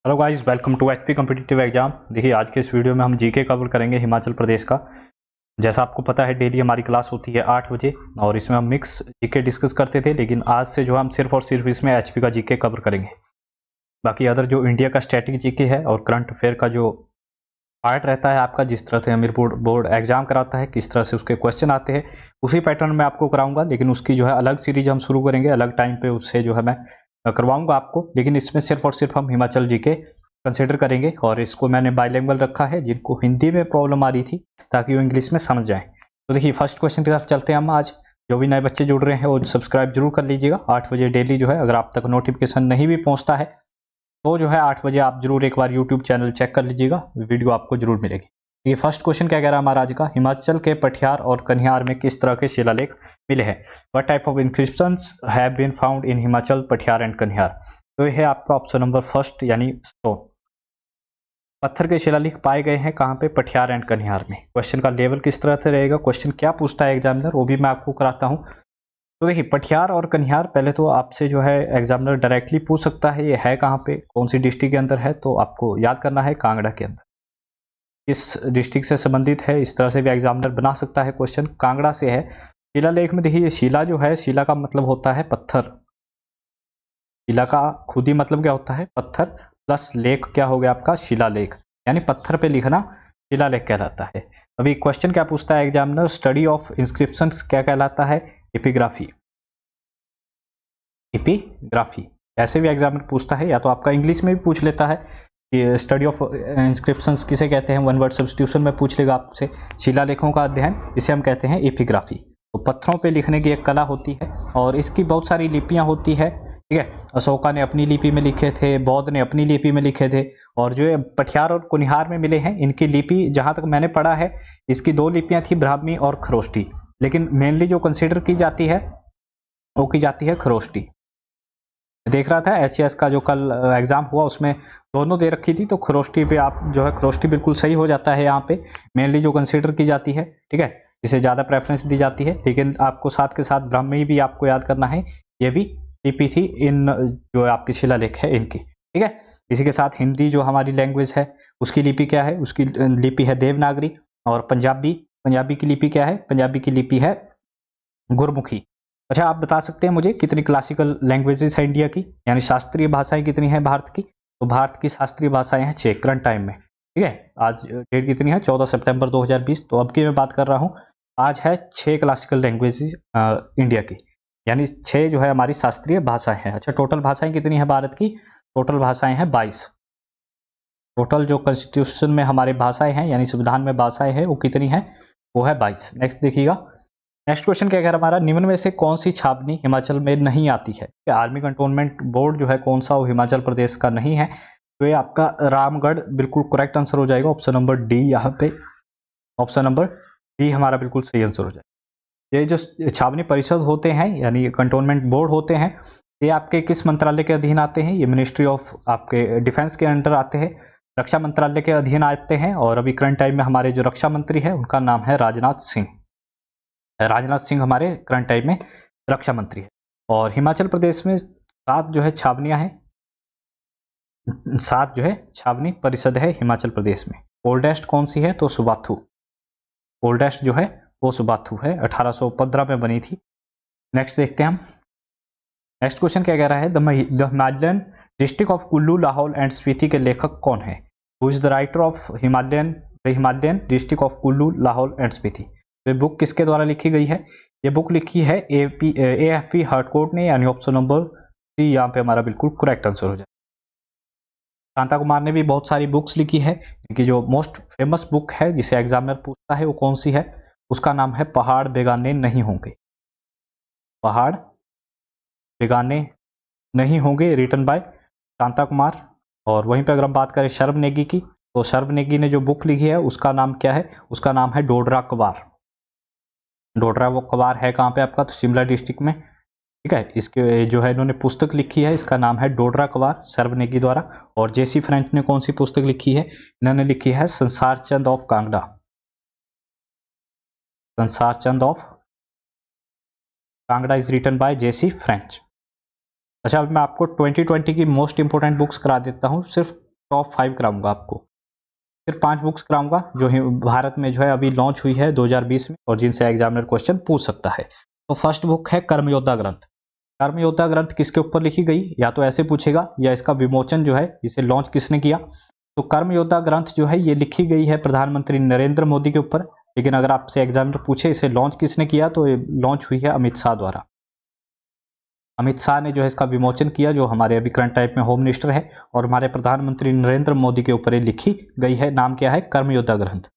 Hello guys, welcome to HP competitive exam. देखिए, आज के इस वीडियो में हम जीके कवर करेंगे हिमाचल प्रदेश का। जैसा आपको पता है, डेली हमारी क्लास होती है 8 बजे और इसमें हम मिक्स जीके डिस्कस करते थे, लेकिन आज से जो हम सिर्फ और सिर्फ इसमें एचपी का जीके कवर करेंगे। बाकी अदर जो इंडिया का स्टैटिक जीके है और करंट अफेयर का जो पार्ट रहता है आपका, जिस तरह से हमीर बोर्ड एग्जाम कराता है, किस तरह से उसके क्वेश्चन आते हैं, उसी पैटर्न में आपको कराऊंगा। लेकिन उसकी जो है अलग सीरीज हम शुरू करेंगे, अलग टाइम पे उससे जो है मैं करवाऊंगा आपको। लेकिन इसमें सिर्फ और सिर्फ हम हिमाचल जीके कंसिडर करेंगे और इसको मैंने बाइलिंगुअल रखा है, जिनको हिंदी में प्रॉब्लम आ रही थी ताकि वो इंग्लिश में समझ जाए। तो देखिए, फर्स्ट क्वेश्चन की तरफ चलते हैं हम आज। जो भी नए बच्चे जुड़ रहे हैं वो सब्सक्राइब जरूर कर लीजिएगा। 8 बजे डेली जो है, अगर आप तक नोटिफिकेशन नहीं भी पहुंचता है तो जो है 8 बजे आप जरूर एक बार यूट्यूब चैनल चेक कर लीजिएगा, वीडियो आपको जरूर मिलेगी। ये फर्स्ट क्वेश्चन क्या कह रहा है हमारा आज का, हिमाचल के पठियार और कन्हार में किस तरह के शिलालेख मिले हैं। What type of inscriptions have been found in Himachal, Pathiyar and Kanhar. तो यह है आपका ऑप्शन नंबर फर्स्ट, यानी स्टोन। पत्थर के शिलालेख पाए गए हैं कहाँ पे, पठियार एंड कन्हार में। क्वेश्चन का लेवल किस तरह से रहेगा, क्वेश्चन क्या पूछता है एग्जामिनर, वो भी मैं आपको कराता हूँ। तो देखिए, पठियार और कन्हार पहले तो आपसे जो है एग्जामिनर डायरेक्टली पूछ सकता है ये है कहाँ पे, कौन सी डिस्ट्रिक्ट के अंदर है। तो आपको याद करना है कांगड़ा के अंदर, किस डिस्ट्रिक्ट से संबंधित है, इस तरह से भी एग्जामिनर बना सकता है क्वेश्चन। कांगड़ा से है। शिलालेख में देखिए, शिला जो है, शिला का मतलब होता है पत्थर। शिला का खुद ही मतलब क्या होता है, पत्थर, प्लस लेख क्या हो गया आपका, शिलालेख, यानी पत्थर पे लिखना शिलालेख कहलाता है। अभी क्वेश्चन क्या पूछता है एग्जामिनर, स्टडी ऑफ इंस्क्रिप्शंस क्या कहलाता है, एपिग्राफी। एपिग्राफी ऐसे भी एग्जामिनर पूछता है, या तो आपका इंग्लिश में भी पूछ लेता है कि स्टडी ऑफ इंस्क्रिप्शंस किसे कहते हैं, वन वर्ड सब्स्टिट्यूशन में पूछ लेगा आपसे। शिलालेखों का अध्ययन, इसे हम कहते हैं एपिग्राफी। तो पत्थरों पे लिखने की एक कला होती है और इसकी बहुत सारी लिपियां होती है, ठीक है। अशोका ने अपनी लिपि में लिखे थे, बौद्ध ने अपनी लिपि में लिखे थे, और जो पठियार और कुनिहार में मिले हैं, इनकी लिपि जहां तक मैंने पढ़ा है, इसकी दो लिपियां थी, ब्राह्मी और खरोष्टी। लेकिन मेनली जो कंसिडर की जाती है वो की जाती है खरोष्टी। देख रहा था एचएस का जो कल एग्जाम हुआ, उसमें दोनों दे रखी थी, तो खरोष्टी पे आप जो है, खरोष्टी बिल्कुल सही हो जाता है यहाँ पे। मेनली जो कंसीडर की जाती है, ठीक है, जिसे ज्यादा प्रेफरेंस दी जाती है। लेकिन आपको साथ के साथ ब्राह्मी भी आपको याद करना है, ये भी लिपि थी इन जो आपकी शिलालेख है इनकी, ठीक है। इसी के साथ हिंदी जो हमारी लैंग्वेज है, उसकी लिपि क्या है, उसकी लिपि है देवनागरी। और पंजाबी, पंजाबी की लिपि क्या है, पंजाबी की लिपि है गुरमुखी। अच्छा, आप बता सकते हैं मुझे कितनी क्लासिकल लैंग्वेजेस है इंडिया की, यानी शास्त्रीय भाषाएं कितनी है भारत की। तो भारत की शास्त्रीय भाषाएं हैं 6 करंट टाइम में, ठीक है। आज डेट कितनी है, 14 सितंबर 2020। तो अब की मैं बात कर रहा हूँ, आज है 6 क्लासिकल लैंग्वेजेस इंडिया की, यानी 6 जो है हमारी शास्त्रीय भाषाएं हैं। अच्छा, टोटल भाषाएं कितनी है भारत की, टोटल भाषाएं हैं 22। टोटल जो कॉन्स्टिट्यूशन में हमारे भाषाएं हैं, यानी संविधान में भाषाएं हैं, वो कितनी है, वो है 22। नेक्स्ट देखिएगा, नेक्स्ट क्वेश्चन क्या कह रहा है हमारा, निम्न में से कौन सी छावनी हिमाचल में नहीं आती है। आर्मी कंटोनमेंट बोर्ड जो है कौन सा, वो हिमाचल प्रदेश का नहीं है। तो ये आपका रामगढ़ बिल्कुल करेक्ट आंसर हो जाएगा, ऑप्शन नंबर डी। यहाँ पे ऑप्शन नंबर डी हमारा बिल्कुल सही आंसर हो जाएगा। ये जो छावनी परिषद होते हैं, यानी कंटोनमेंट बोर्ड होते हैं, ये आपके किस मंत्रालय के अधीन आते हैं, ये मिनिस्ट्री ऑफ आपके डिफेंस के अंडर आते हैं, रक्षा मंत्रालय के अधीन आते हैं। और अभी करंट टाइम में हमारे जो रक्षा मंत्री है, उनका नाम है राजनाथ सिंह। राजनाथ सिंह हमारे करंट टाइम में रक्षा मंत्री है। और हिमाचल प्रदेश में 7 जो है छावनियां हैं, 7 जो है छावनी परिषद है हिमाचल प्रदेश में। ओल्डेस्ट कौन सी है, तो सुबाथू। ओल्डेस्ट जो है वो सुबाथू है, 1815 में बनी थी। नेक्स्ट देखते हैं हम, नेक्स्ट क्वेश्चन क्या कह रहा है, the Himalayan district of Kullu, Lahaul and Spiti के लेखक कौन है। Who is the writer of Himalayan district of Kullu, Lahaul and Spiti. तो ये बुक किसके द्वारा लिखी गई है, ये बुक लिखी है AFP हार्डकोर्ट ने, यानी ऑप्शन नंबर सी यहाँ पे हमारा बिल्कुल करेक्ट आंसर हो जाए। शांता कुमार ने भी बहुत सारी बुक्स लिखी है, कि जो मोस्ट फेमस बुक है जिसे एग्जामिनर पूछता है वो कौन सी है, उसका नाम है पहाड़ बेगाने नहीं होंगे। पहाड़ बेगाने नहीं होंगे, रिटन बाय शांता कुमार। और वहीं पे अगर हम बात करें शर्व नेगी की, तो शर्व नेगी ने जो बुक लिखी है उसका नाम क्या है, उसका नाम है डोडरा कवार। डोडरा वो कवार है कहाँ पे आपका, तो शिमला डिस्ट्रिक्ट में, ठीक है। इसके जो है इन्होंने पुस्तक लिखी है, इसका नाम है डोडरा कवार, सर्वनेगी द्वारा। और जेसी फ्रेंच ने कौन सी पुस्तक लिखी है, इन्होंने लिखी है संसार Chand of Kangra. Sansar Chand of Kangra is written by J C French. अच्छा, अब मैं आपको 2020 की मोस्ट इंपोर्टेंट बुक्स करा देता हूँ, सिर्फ टॉप 5 कराऊंगा आपको। सिर्फ 5 बुक्स कराऊंगा जो भारत में जो है अभी लॉन्च हुई है 2020 में और जिनसे एग्जामिनर क्वेश्चन पूछ सकता है। तो फर्स्ट बुक है कर्मयोद्धा ग्रंथ। कर्मयोद्धा ग्रंथ किसके ऊपर लिखी गई, या तो ऐसे पूछेगा या इसका विमोचन जो है इसे लॉन्च किसने किया। तो कर्मयोद्धा ग्रंथ जो है ये लिखी गई है प्रधानमंत्री नरेंद्र मोदी के ऊपर, लेकिन अगर आपसे एग्जामिनर पूछे इसे लॉन्च किसने किया तो ये लॉन्च हुई है अमित शाह द्वारा। अमित शाह ने जो है इसका विमोचन किया, जो हमारे अभी करंट टाइप में होम मिनिस्टर है, और हमारे प्रधानमंत्री नरेंद्र मोदी के ऊपर ये लिखी गई है। नाम क्या है, कर्मयोद्धा ग्रंथ।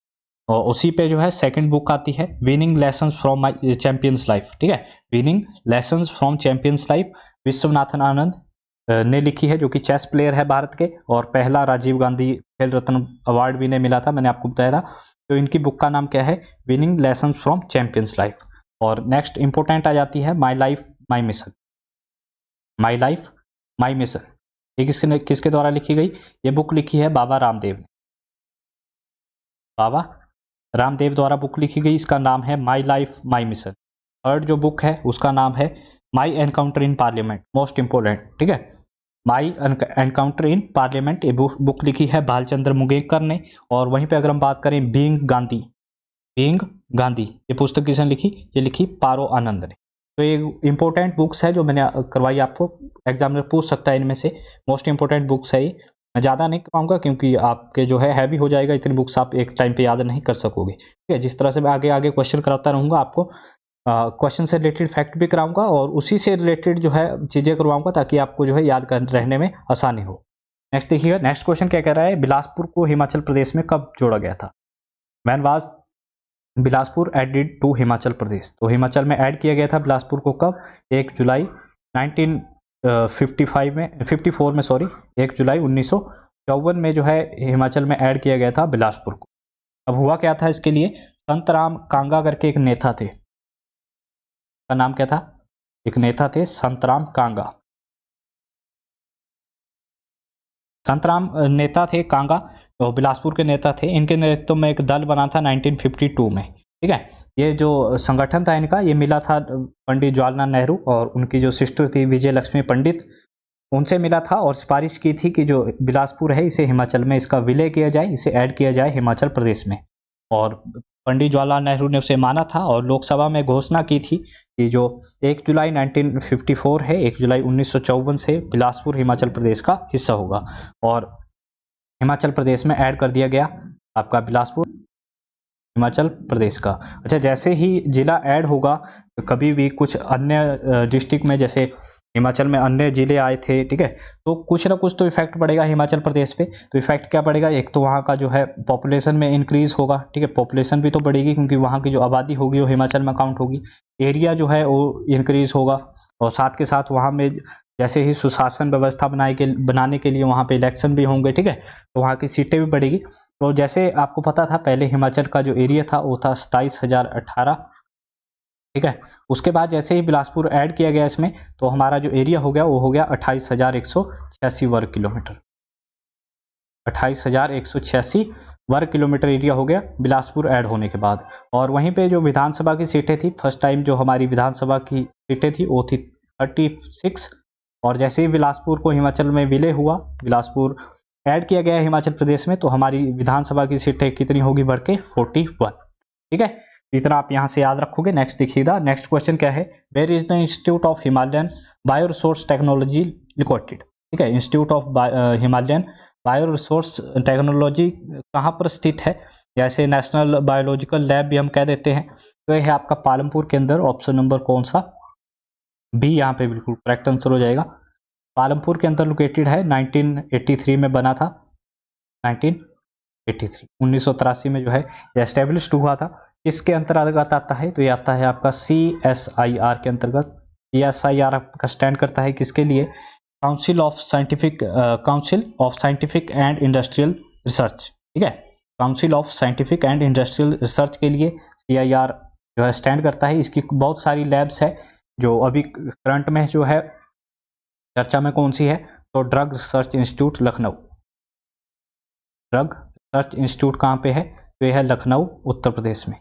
और उसी पे जो है सेकंड बुक आती है winning lessons from my champions life. ठीक है, winning lessons from champions life Viswanathan Anand ने लिखी है, जो कि चेस प्लेयर है भारत के, और पहला राजीव गांधी खेल रत्न अवार्ड भी इन्हें मिला था, मैंने आपको बताया था। तो इनकी बुक का नाम क्या है, winning lessons from champions life. और नेक्स्ट इंपोर्टेंट आ जाती है my life my mission. My life my mission ये किसके द्वारा लिखी गई, ये बुक लिखी है बाबा रामदेव ने। बाबा रामदेव द्वारा बुक लिखी गई, इसका नाम है my life my mission. Third जो बुक है उसका नाम है my encounter in parliament, most important. ठीक है, माई एनकाउंटर इन पार्लियामेंट ये बुक लिखी है भालचंद्र मुंगेकर ने। और वहीं पे अगर हम बात करें बीइंग गांधी ये पुस्तक किसने लिखी, ये लिखी पारो आनंद ने। तो ये इंपॉर्टेंट बुक्स है जो मैंने करवाई आपको, एग्जामिनर पूछ सकता है इनमें से, मोस्ट इंपॉर्टेंट बुक्स है ये। मैं ज़्यादा नहीं करवाऊंगा क्योंकि आपके जो है हैवी हो जाएगा, इतनी बुक्स आप एक टाइम पे याद नहीं कर सकोगे। ठीक है, जिस तरह से मैं आगे आगे क्वेश्चन कराता रहूंगा आपको क्वेश्चन से रिलेटेड फैक्ट भी कराऊंगा और उसी से रिलेटेड जो है चीज़ें करवाऊंगा, ताकि आपको जो है याद कर रहने में आसानी हो। नेक्स्ट देखिएगा, नेक्स्ट क्वेश्चन क्या कह रहा है, बिलासपुर को हिमाचल प्रदेश में कब जोड़ा गया था। When was Bilaspur added to Himachal Pradesh. तो हिमाचल में ऐड किया गया था बिलासपुर को कब, 1 जुलाई 1955 में 54 में सॉरी 1 जुलाई 1954 में जो है हिमाचल में ऐड किया गया था बिलासपुर को। अब हुआ क्या था इसके लिए, संतराम कांगा करके एक नेता थे, का नाम क्या था, एक नेता थे संतराम कांगा। संतराम नेता थे कांगा, तो बिलासपुर के नेता थे। इनके नेतृत्व में एक दल बना था 1952 में। ठीक है, ये जो संगठन था इनका, ये मिला था पंडित जवाहरलाल नेहरू और उनकी जो सिस्टर थी विजय लक्ष्मी पंडित, उनसे मिला था और सिफारिश की थी कि जो बिलासपुर है इसे हिमाचल में इसका विलय किया जाए, इसे ऐड किया जाए हिमाचल प्रदेश में। और पंडित जवाहरलाल नेहरू ने उसे माना था और लोकसभा में घोषणा की थी कि जो 1 जुलाई 1954 है, 1 जुलाई 1954 से बिलासपुर हिमाचल प्रदेश का हिस्सा होगा और हिमाचल प्रदेश में ऐड कर दिया गया आपका बिलासपुर हिमाचल प्रदेश का। अच्छा, जैसे ही जिला ऐड होगा, कभी भी कुछ अन्य डिस्ट्रिक्ट में, जैसे हिमाचल में अन्य जिले आए थे, ठीक है, तो कुछ ना कुछ तो इफेक्ट पड़ेगा हिमाचल प्रदेश पे। तो इफेक्ट क्या पड़ेगा, एक तो वहाँ का जो है पॉपुलेशन में इंक्रीज होगा। ठीक है, पॉपुलेशन भी तो बढ़ेगी क्योंकि वहाँ की जो आबादी होगी वो हिमाचल में काउंट होगी। एरिया जो है वो इंक्रीज होगा और साथ के साथ वहाँ में जैसे ही सुशासन व्यवस्था बनाने के लिए वहाँ पे इलेक्शन भी होंगे। ठीक है, तो वहाँ की सीटें भी बढ़ेगी। तो जैसे आपको पता था पहले हिमाचल का जो एरिया था वो था 27,018। ठीक है, उसके बाद जैसे ही बिलासपुर ऐड किया गया इसमें, तो हमारा जो एरिया हो गया वो हो गया 28,186 वर्ग किलोमीटर। 28,186 वर्ग किलोमीटर एरिया हो गया बिलासपुर ऐड होने के बाद। और वहीं पे जो विधानसभा की सीटें थी, फर्स्ट टाइम जो हमारी विधानसभा की सीटें थी वो थी 36। और जैसे ही बिलासपुर को हिमाचल में विलय हुआ, बिलासपुर ऐड किया गया हिमाचल प्रदेश में, तो हमारी विधानसभा की सीटें कितनी होगी बढ़ के 41। ठीक है, इतना आप यहाँ से याद रखोगे। नेक्स्ट देखिएगा, नेक्स्ट क्वेश्चन क्या है, where is the institute of Himalayan bio resource technology located. ठीक है, institute of Himalayan bio resource technology कहाँ पर स्थित है, जैसे नेशनल बायोलॉजिकल लैब भी हम कह देते हैं। तो यह है आपका पालमपुर के अंदर, ऑप्शन नंबर कौन सा, बी यहाँ पे बिल्कुल करेक्ट आंसर हो जाएगा। पालमपुर के अंदर लोकेटेड है, 1983 में बना था, 1983 में जो है एस्टेब्लिश्ड हुआ था। किसके अंतर्गत आता है, तो ये आता है आपका CSIR के अंतर्गत। CSIR आपका स्टैंड करता है किसके लिए, council of scientific and industrial research. ठीक है, council of scientific and industrial research के लिए CIR जो है स्टैंड करता है। इसकी बहुत सारी लैब्स है जो अभी करंट में जो है चर्चा में कौन सी है, तो drug research institute Lucknow. Drug research institute कहाँ पे है, तो यह है लखनऊ उत्तर प्रदेश में,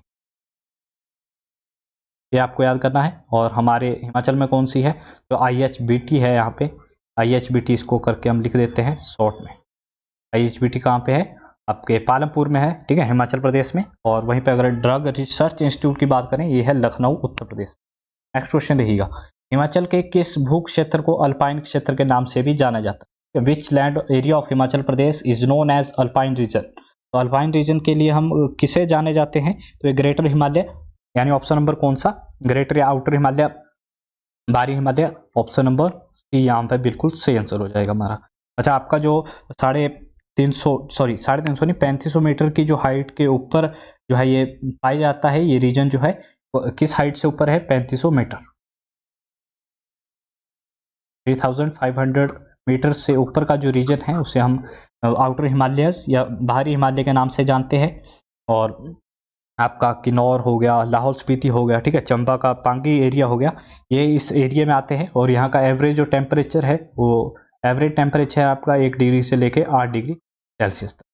ये आपको याद करना है। और हमारे हिमाचल में कौन सी है, तो IHBT है, यहाँ पे IHBT इसको करके हम लिख देते हैं शॉर्ट में। IHBT कहाँ पे है, आपके पालमपुर में है, ठीक है, हिमाचल प्रदेश में। और वहीं पे अगर ड्रग रिसर्च इंस्टीट्यूट की बात करें, ये है लखनऊ, उत्तर प्रदेश। नेक्स्ट क्वेश्चन देखिएगा, हिमाचल के किस भू क्षेत्र को अल्पाइन क्षेत्र के नाम से भी जाना जाता है? Which land area of Himachal Pradesh is known as alpine region? तो अल्पाइन रीजन के लिए हम किसे जाने जाते हैं? तो ये ग्रेटर हिमालय, यानी ऑप्शन नंबर कौन सा, ग्रेटर या आउटर हिमालय, बाहरी हिमालय, ऑप्शन नंबर सी यहाँ पे बिल्कुल सही आंसर हो जाएगा हमारा। अच्छा, आपका जो 350 नहीं 3500 मीटर की जो हाइट के ऊपर जो है ये पाया जाता है, ये रीजन जो है किस हाइट से ऊपर है? 3500 मीटर, 3500 मीटर से ऊपर का जो रीजन है उसे हम आउटर हिमालयस या बाहरी हिमालय के नाम से जानते हैं। और आपका किन्नौर हो गया, लाहौल स्पीति हो गया, ठीक है, चंबा का पांगी एरिया हो गया, ये इस एरिया में आते हैं। और यहाँ का एवरेज जो टेम्परेचर है वो एवरेज टेम्परेचर है आपका 1 डिग्री से लेके 8 डिग्री सेल्सियस तक।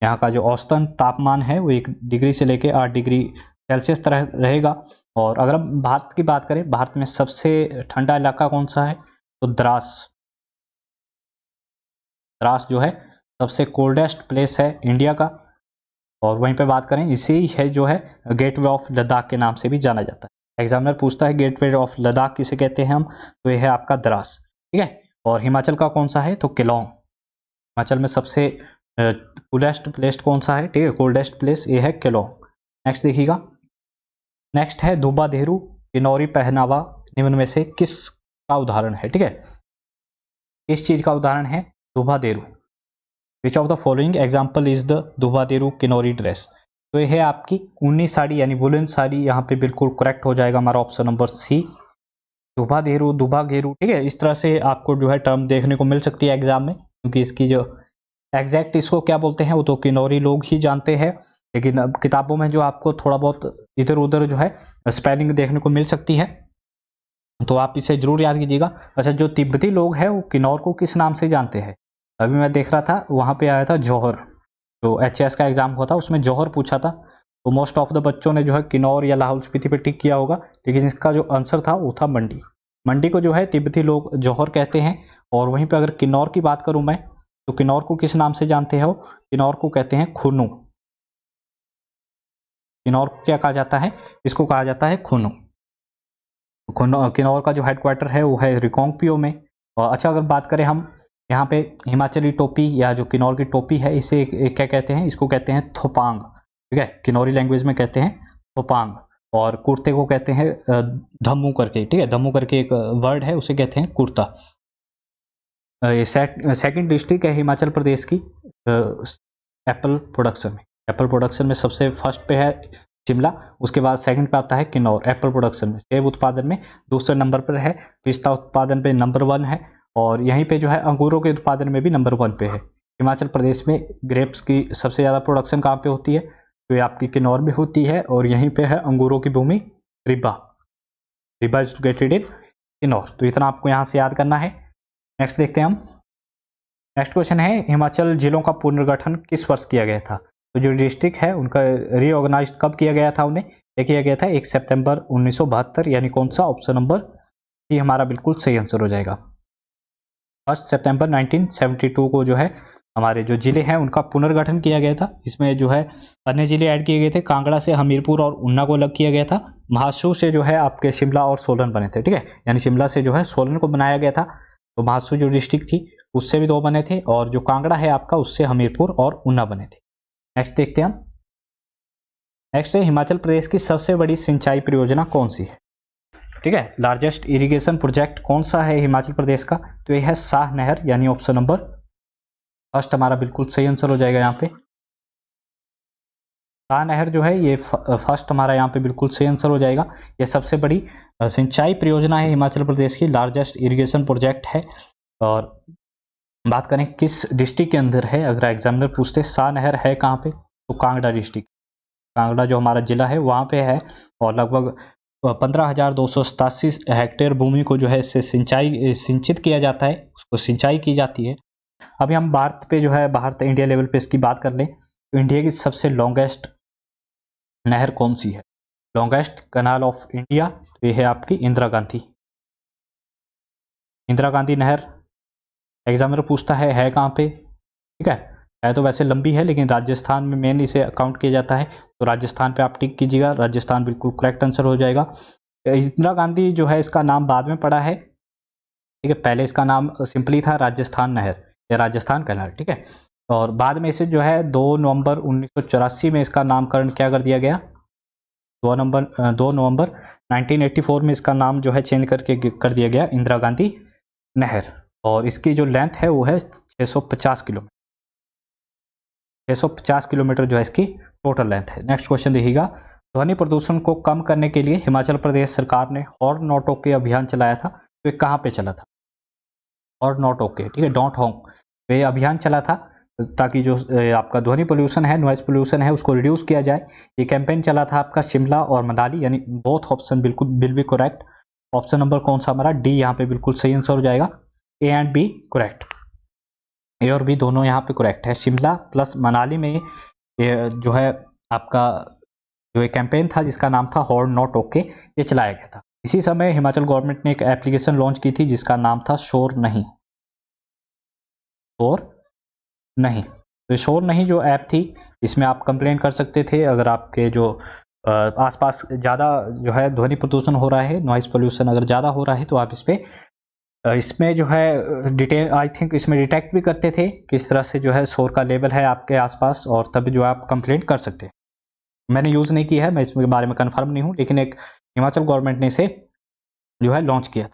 यहाँ का जो औसतन तापमान है वो 1 डिग्री से लेके 8 डिग्री सेल्सियस तक रहेगा। और अगर हम भारत की बात करें, भारत में सबसे ठंडा इलाका कौन सा है? तो द्रास, द्रास जो है सबसे कोल्डेस्ट प्लेस है इंडिया का। और वहीं पे बात करें, इसी है जो है गेटवे ऑफ लद्दाख के नाम से भी जाना जाता है। एग्जामिनर पूछता है गेटवे ऑफ लद्दाख किसे कहते हैं हम, तो यह है आपका द्रास, ठीक है। और हिमाचल का कौन सा है? तो केलोंग। हिमाचल में सबसे कूलेस्ट प्लेस कौन सा है, ठीक है, कोल्डेस्ट प्लेस ये है केलोंग। नेक्स्ट देखिएगा, नेक्स्ट है धुबा देहरू किन्नौरी पहनावा निम्न में से किस का उदाहरण है, ठीक है, किस चीज का उदाहरण है? Dhuba Dehru. Which of the following example is the Dhuba Dehru Kinnauri dress? तो यह है आपकी ऊनी साड़ी यानी वुलन साड़ी, यहाँ पे बिल्कुल करेक्ट हो जाएगा हमारा ऑप्शन नंबर सी, धुबा देहरू, धुबा घेरू, ठीक है। इस तरह से आपको जो है टर्म देखने को मिल सकती है एग्जाम में, क्योंकि इसकी जो एग्जैक्ट इसको क्या बोलते हैं वो तो किन्नौरी लोग ही जानते हैं, लेकिन अब किताबों में जो आपको थोड़ा बहुत इधर उधर जो है स्पेलिंग देखने को मिल सकती है, तो आप इसे जरूर याद कीजिएगा। अच्छा, जो तिब्बती लोग हैं वो किन्नौर को किस नाम से जानते हैं? अभी मैं देख रहा था वहाँ पे आया था जौहर, जो HS का एग्जाम हुआ था उसमें जौहर पूछा था, तो मोस्ट ऑफ द बच्चों ने जो है किन्नौर या लाहौल स्पीति पे टिक किया होगा, लेकिन इसका जो आंसर था वो था मंडी। मंडी को जो है तिब्बती लोग जौहर कहते हैं। और वहीं पे अगर किन्नौर की बात करूं मैं, तो किन्नौर को किस नाम से जानते हो? किन्नौर को कहते हैं खुनु। किन्नौर को क्या कहा जाता है? इसको कहा जाता है खुनु। किन्नौर का जो हेडक्वार्टर है वो है रिकांगपिओ में। और अच्छा, अगर बात करें हम यहाँ पे हिमाचली टोपी या जो किन्नौर की टोपी है, इसे क्या कहते हैं? इसको कहते हैं थोपांग, ठीक है, किन्नौरी लैंग्वेज में कहते हैं थोपांग। और कुर्ते को कहते हैं धम्मू करके, ठीक है, धम्मू करके एक वर्ड है उसे कहते हैं कुर्ता। सेकंड डिस्ट्रिक्ट है हिमाचल प्रदेश की एप्पल प्रोडक्शन में। एप्पल प्रोडक्शन में सबसे फर्स्ट पे है शिमला, उसके बाद सेकंड पे आता है किन्नौर एप्पल प्रोडक्शन में। सेब उत्पादन में दूसरे नंबर पर है, पिस्ता उत्पादन पे नंबर 1 है, और यहीं पे जो है अंगूरों के उत्पादन में भी नंबर 1 पे है। हिमाचल प्रदेश में ग्रेप्स की सबसे ज़्यादा प्रोडक्शन कहाँ पे होती है? तो ये आपकी किन्नौर में होती है, और यहीं पे है अंगूरों की भूमि Riba, Riba is located in Kinnaur. तो इतना आपको यहाँ से याद करना है। नेक्स्ट देखते हैं हम। नेक्स्ट क्वेश्चन है, हिमाचल जिलों का पुनर्गठन किस वर्ष किया गया था? तो जो डिस्ट्रिक्ट है उनका रीऑर्गेनाइज कब किया गया था? उन्हें ये किया गया था 1 सितंबर 1972, यानी कौन सा? ऑप्शन नंबर सी हमारा बिल्कुल सही आंसर हो जाएगा। 1 सितंबर 1972 को जो है हमारे जो जिले हैं उनका पुनर्गठन किया गया था। इसमें जो है अन्य जिले ऐड किए गए थे, कांगड़ा से हमीरपुर और ऊना को अलग किया गया था। महासू से जो है आपके शिमला और सोलन बने थे, ठीक है, यानी शिमला से जो है सोलन को बनाया गया था। तो महासू जो डिस्ट्रिक्ट थी उससे भी 2 बने थे, और जो कांगड़ा है आपका उससे हमीरपुर और ऊना बने थे। नेक्स्ट देखते हैं हम। नेक्स्ट है, हिमाचल प्रदेश की सबसे बड़ी सिंचाई परियोजना कौन सी है? ठीक है, लार्जेस्ट इरिगेशन प्रोजेक्ट कौन सा है हिमाचल प्रदेश का? तो यह है शाह नहर, यानी ऑप्शन नंबर फर्स्ट हमारा बिल्कुल सही आंसर हो जाएगा यहाँ पे। शाह नहर जो है ये फर्स्ट हमारा यहाँ पे बिल्कुल सही आंसर हो जाएगा। ये सबसे बड़ी सिंचाई परियोजना है हिमाचल प्रदेश की, लार्जेस्ट इरिगेशन प्रोजेक्ट है। और बात करें किस डिस्ट्रिक्ट के अंदर है, अगर एग्जामिनर पूछते शाह नहर है कहाँ पे, तो कांगड़ा डिस्ट्रिक्ट, कांगड़ा जो हमारा जिला है वहाँ पे है। और लगभग 15,287 हेक्टेयर भूमि को जो है इससे सिंचित किया जाता है, उसको सिंचाई की जाती है। अभी हम भारत पे जो है भारत इंडिया लेवल पे इसकी बात कर लें, तो इंडिया की सबसे लॉन्गेस्ट नहर कौन सी है? लॉन्गेस्ट कनाल ऑफ इंडिया, तो ये है आपकी इंदिरा गांधी, इंदिरा गांधी नहर। एग्जामिनर पूछता है कहाँ पे, ठीक है, है तो वैसे लंबी है, लेकिन राजस्थान में मेन इसे काउंट किया जाता है, तो राजस्थान पे आप टिक कीजिएगा, राजस्थान बिल्कुल करेक्ट आंसर हो जाएगा। इंदिरा गांधी जो है इसका नाम बाद में पड़ा है, ठीक है, पहले इसका नाम सिंपली था राजस्थान नहर या राजस्थान कैनाल, ठीक है, और बाद में इसे जो है 2 नवंबर 1984 में इसका नामकरण क्या कर दिया गया, 2 नवंबर 1984 में इसका नाम जो है चेंज करके कर दिया गया इंदिरा गांधी नहर, और इसकी जो लेंथ है वो है 650 किलोमीटर, 650 किलोमीटर जो है इसकी टोटल लेंथ है। नेक्स्ट क्वेश्चन देखिएगा, ध्वनि प्रदूषण को कम करने के लिए हिमाचल प्रदेश सरकार ने हॉर्न नॉट ओके अभियान चलाया था, तो ये कहाँ पे चला था, हॉर्न नॉट ओके, ठीक है, डोंट हॉन्क, तो ये अभियान चला था ताकि जो आपका ध्वनि पोल्यूशन है, नॉइज पोल्यूशन है, उसको रिड्यूस किया जाए। ये कैंपेन चला था आपका शिमला और मनाली, यानी बोथ ऑप्शन बिल्कुल will be correct. Option number कौन सा हमारा, डी यहाँ पे बिल्कुल सही आंसर हो जाएगा, ए एंड बी करेक्ट, ए और बी दोनों यहाँ पे करेक्ट है। शिमला प्लस मनाली में ये जो है आपका जो एक कैंपेन था जिसका नाम था हॉर्न नॉट ओके, ये चलाया गया था। इसी समय हिमाचल गवर्नमेंट ने एक एप्लीकेशन लॉन्च की थी जिसका नाम था शोर नहीं, शोर नहीं, तो शोर नहीं जो ऐप थी, इसमें आप कंप्लेन कर सकते थे अगर आपके जो आसपास ज़्यादा जो है ध्वनि प्रदूषण हो रहा है, नॉइज पोल्यूशन अगर ज़्यादा हो रहा है, तो आप इसमें जो है डिटेल आई थिंक इसमें डिटेक्ट भी करते थे किस तरह से जो है शोर का लेवल है आपके आसपास, और तब जो आप कंप्लेंट कर सकते हैं। मैंने यूज़ नहीं किया है, मैं इसके बारे में कन्फर्म नहीं हूँ, लेकिन एक हिमाचल गवर्नमेंट ने इसे जो है लॉन्च किया था।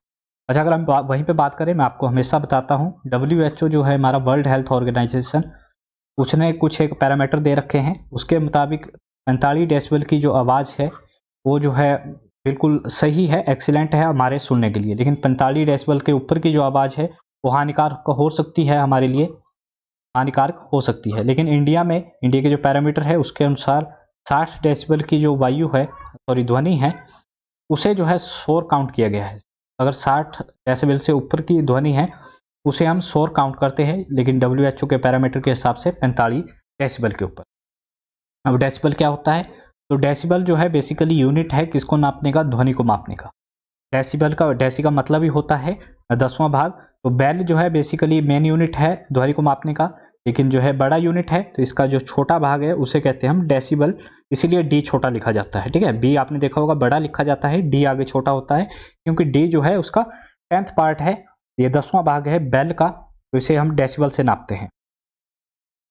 अच्छा, अगर हम वहीं पे बात करें, मैं आपको हमेशा बताता हूँ WHO जो है हमारा वर्ल्ड हेल्थ ऑर्गेनाइजेशन, उसने कुछ एक पैरामीटर दे रखे हैं, उसके मुताबिक 45 डेसिबल की जो आवाज़ है वो जो है बिल्कुल सही है, एक्सीलेंट है हमारे सुनने के लिए, लेकिन 45 डेसिबल के ऊपर की जो आवाज़ है वो हानिकारक हो सकती है, हमारे लिए हानिकारक हो सकती है। लेकिन इंडिया के जो पैरामीटर है उसके अनुसार 60 डेसिबल की जो वायु है, सॉरी ध्वनि है, उसे जो है शोर काउंट किया गया है। अगर 60 डेसिबल से ऊपर की ध्वनि है उसे हम शोर काउंट करते हैं, लेकिन WHO के पैरामीटर के हिसाब से 45 डेसिबल के ऊपर। अब डेसिबल क्या होता है, तो डेसिबल जो है बेसिकली यूनिट है किसको नापने का, ध्वनि को मापने का। डेसिबल का डेसी का मतलब ही होता है 10वां भाग, तो बेल जो है बेसिकली मेन यूनिट है ध्वनि को मापने का, लेकिन जो है बड़ा यूनिट है, तो इसका जो छोटा भाग है उसे कहते हैं हम डेसिबल, इसीलिए डी छोटा लिखा जाता है, ठीक है। बी आपने देखा होगा बड़ा लिखा जाता है, डी आगे छोटा होता है, क्योंकि डी जो है उसका 10th पार्ट है, ये 10वां भाग है बेल का, तो इसे हम डेसिबल से नापते हैं।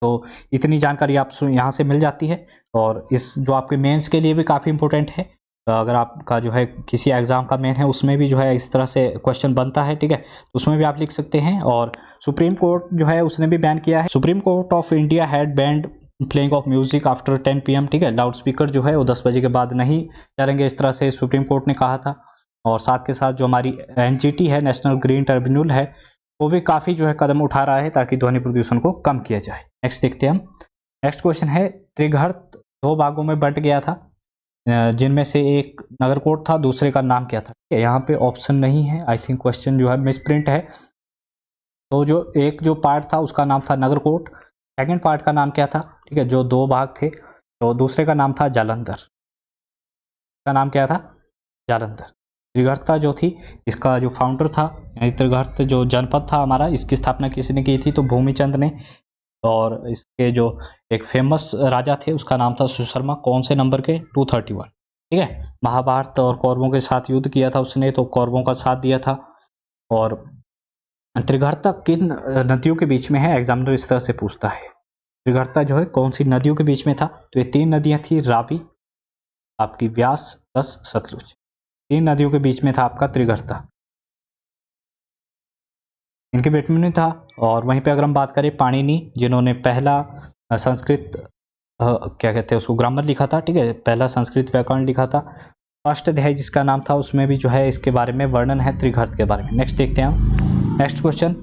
तो इतनी जानकारी आप यहाँ से मिल जाती है, और इस जो आपके मेंस के लिए भी काफ़ी इंपॉर्टेंट है। अगर आपका जो है किसी एग्जाम का मेन है उसमें भी जो है इस तरह से क्वेश्चन बनता है, ठीक है, तो उसमें भी आप लिख सकते हैं। और सुप्रीम कोर्ट जो है उसने भी बैन किया है, supreme court of India had band playing of music after 10 PM, ठीक है, लाउड स्पीकर जो है वो 10 बजे के बाद नहीं चलेंगे, इस तरह से सुप्रीम कोर्ट ने कहा था। और साथ के साथ जो हमारी NGT है, नेशनल ग्रीन ट्रिब्यूनल है, वो भी काफ़ी जो है कदम उठा रहा है ताकि ध्वनि प्रदूषण को कम किया जाए। नेक्स्ट देखते हैं हम, नेक्स्ट क्वेश्चन है, त्रिघर्त 2 भागों में बंट गया था, जिनमें से एक नगरकोट था, दूसरे का नाम क्या था, ठीक है, यहाँ पे ऑप्शन नहीं है, आई थिंक क्वेश्चन जो है मिसप्रिंट है। तो जो पार्ट था उसका नाम था नगरकोट, सेकंड पार्ट का नाम क्या था, ठीक है, जो 2 भाग थे, तो दूसरे का नाम था जालंधर, का नाम क्या था, जालंधर। त्रिघर्ता जो थी, इसका जो फाउंडर था, यानी त्रिघर्त जो जनपद था हमारा, इसकी स्थापना किसने की थी, तो भूमिचंद ने। और इसके जो एक फेमस राजा थे उसका नाम था सुशर्मा, कौन से नंबर के, 231, ठीक है। महाभारत और कौरवों के साथ युद्ध किया था उसने, तो कौरवों का साथ दिया था। और त्रिघर्ता किन नदियों के बीच में है, एग्जामिनर इस तरह से पूछता है, त्रिघर्ता जो है कौन सी नदियों के बीच में था, तो ये 3 नदियां थी, रावी, आपकी व्यास प्लस सतलुज, 3 नदियों के बीच में था आपका त्रिघर्ता, इनके बीच में था। और वहीं पे अगर हम बात करें पाणिनि, जिन्होंने पहला संस्कृत क्या कहते हैं उसको, ग्रामर लिखा था, ठीक है, पहला संस्कृत व्याकरण लिखा था, फर्स्ट अध्याय जिसका नाम था उसमें भी जो है इसके बारे में वर्णन है त्रिघर्त के बारे में। नेक्स्ट देखते हैं हम, नेक्स्ट क्वेश्चन,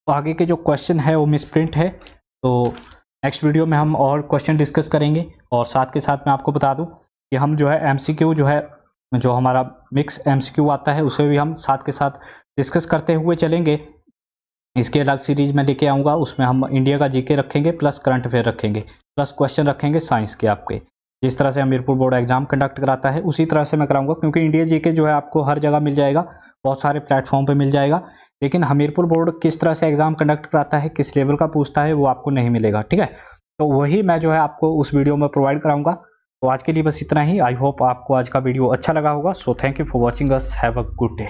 आगे के जो क्वेश्चन है वो मिसप्रिंट है, तो नेक्स्ट वीडियो में हम और क्वेश्चन डिस्कस करेंगे। और साथ के साथ मैं आपको बता दूं कि हम जो है MCQ जो है, जो हमारा मिक्स MCQ आता है, उसे भी हम साथ के साथ डिस्कस करते हुए चलेंगे। इसके अलग सीरीज में लेके आऊँगा, उसमें हम इंडिया का GK रखेंगे, प्लस करंट अफेयर रखेंगे, प्लस क्वेश्चन रखेंगे साइंस के आपके। जिस तरह से हमीरपुर बोर्ड एग्जाम कंडक्ट कराता है उसी तरह से मैं कराऊंगा, क्योंकि इंडिया जीके जो है आपको हर जगह मिल जाएगा, बहुत सारे प्लेटफॉर्म पे मिल जाएगा, लेकिन हमीरपुर बोर्ड किस तरह से एग्जाम कंडक्ट कराता है, किस लेवल का पूछता है, वो आपको नहीं मिलेगा। ठीक है, तो वही मैं जो है आपको उस वीडियो में प्रोवाइड कराऊंगा। तो आज के लिए बस इतना ही। आई होप आपको आज का वीडियो अच्छा लगा होगा। So thank you for watching us, have a good day.